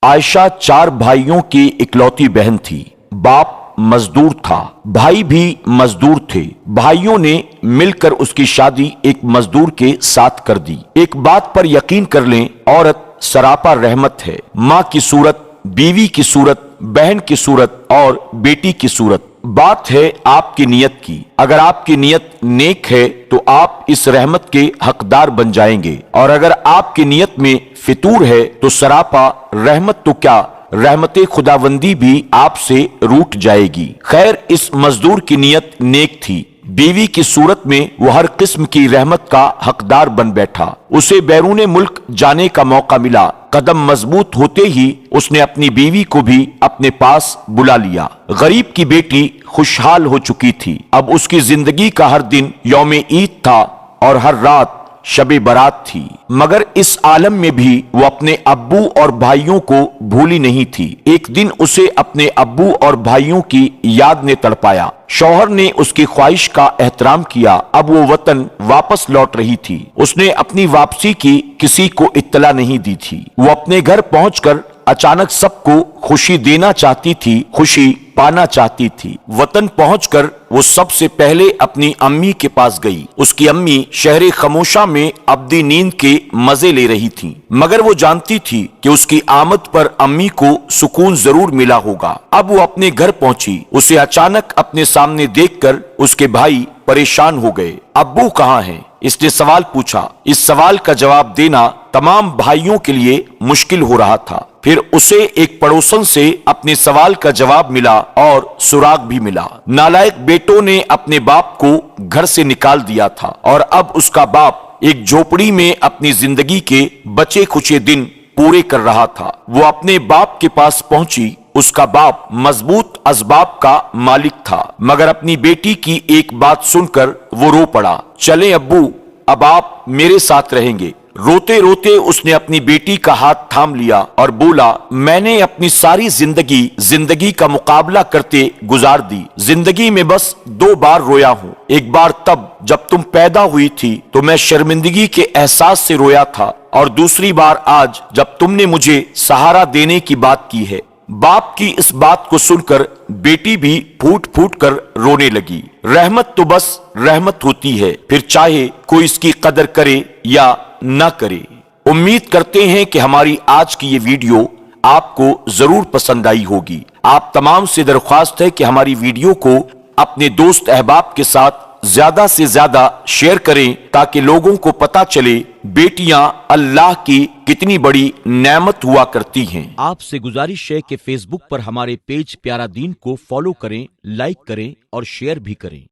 عائشہ 4 भाइयों की इकलौती बहन थी। बाप मजदूर था, भाई भी मजदूर थे। भाइयों ने मिलकर उसकी शादी एक मजदूर के साथ कर दी। एक बात पर यकीन कर लें, औरत सरापा रहमत है। माँ की सूरत, बीवी की सूरत, बहन की सूरत और बेटी की सूरत। बात है आपकी नियत की। अगर आपकी नियत नेक है तो आप इस रहमत के हकदार बन जाएंगे, और अगर आपकी नियत में फितूर है तो सरापा रहमत तो क्या, रहमते खुदावंदी भी आपसे रूठ जाएगी। खैर, इस मजदूर की नियत नेक थी। बीवी की सूरत में वो हर किस्म की रहमत का हकदार बन बैठा। उसे बैरूने मुल्क जाने का मौका मिला। कदम मजबूत होते ही उसने अपनी बीवी को भी अपने पास बुला लिया। गरीब की बेटी खुशहाल हो चुकी थी। अब उसकी जिंदगी का हर दिन यौम ईद था और हर रात शबे बारात थी। मगर इस आलम में भी वो अपने अब्बू और भाइयों को भूली नहीं थी। एक दिन उसे अपने अब्बू और भाइयों की याद ने तड़पाया। शौहर ने उसकी ख्वाहिश का एहतराम किया। अब वो वतन वापस लौट रही थी। उसने अपनी वापसी की किसी को इत्तला नहीं दी थी। वो अपने घर पहुंचकर अचानक सबको खुशी देना चाहती थी, खुशी पाना चाहती थी। वतन पहुंचकर वो सबसे पहले अपनी अम्मी के पास गई। उसकी अम्मी शहर खमोशा में अब्दी नींद के मजे ले रही थी, मगर वो जानती थी कि उसकी आमद पर अम्मी को सुकून जरूर मिला होगा। अब वो अपने घर पहुंची। उसे अचानक अपने सामने देखकर उसके भाई परेशान हो गए। अब्बू कहाँ हैं? इसने सवाल पूछा। इस सवाल का जवाब देना तमाम भाइयों के लिए मुश्किल हो रहा था। फिर उसे एक पड़ोसन से अपने सवाल का जवाब मिला और सुराग भी मिला। नालायक बेटों ने अपने बाप को घर से निकाल दिया था और अब उसका बाप एक झोपड़ी में अपनी जिंदगी के बचे खुचे दिन पूरे कर रहा था। वो अपने बाप के पास पहुंची। उसका बाप मजबूत असबाब का मालिक था, मगर अपनी बेटी की एक बात सुनकर वो रो पड़ा। चले अब्बू, अब आप मेरे साथ रहेंगे। रोते रोते उसने अपनी बेटी का हाथ थाम लिया और बोला, मैंने अपनी सारी जिंदगी का मुकाबला करते गुजार दी। जिंदगी में बस 2 बार रोया हूँ। एक बार तब जब तुम पैदा हुई थी तो मैं शर्मिंदगी के एहसास से रोया था, और दूसरी बार आज जब तुमने मुझे सहारा देने की बात की है। बाप की इस बात को सुनकर बेटी भी फूट फूट कर रोने लगी। रहमत तो बस रहमत होती है, फिर चाहे कोई इसकी कदर करे या ना करे। उम्मीद करते हैं कि हमारी आज की ये वीडियो आपको जरूर पसंद आई होगी। आप तमाम से दरख्वास्त है कि हमारी वीडियो को अपने दोस्त अहबाब के साथ ज्यादा से ज्यादा शेयर करें, ताकि लोगों को पता चले बेटियां अल्लाह की कितनी बड़ी नेमत हुआ करती हैं। आपसे गुजारिश है कि फेसबुक पर हमारे पेज प्यारा दीन को फॉलो करें, लाइक करें और शेयर भी करें।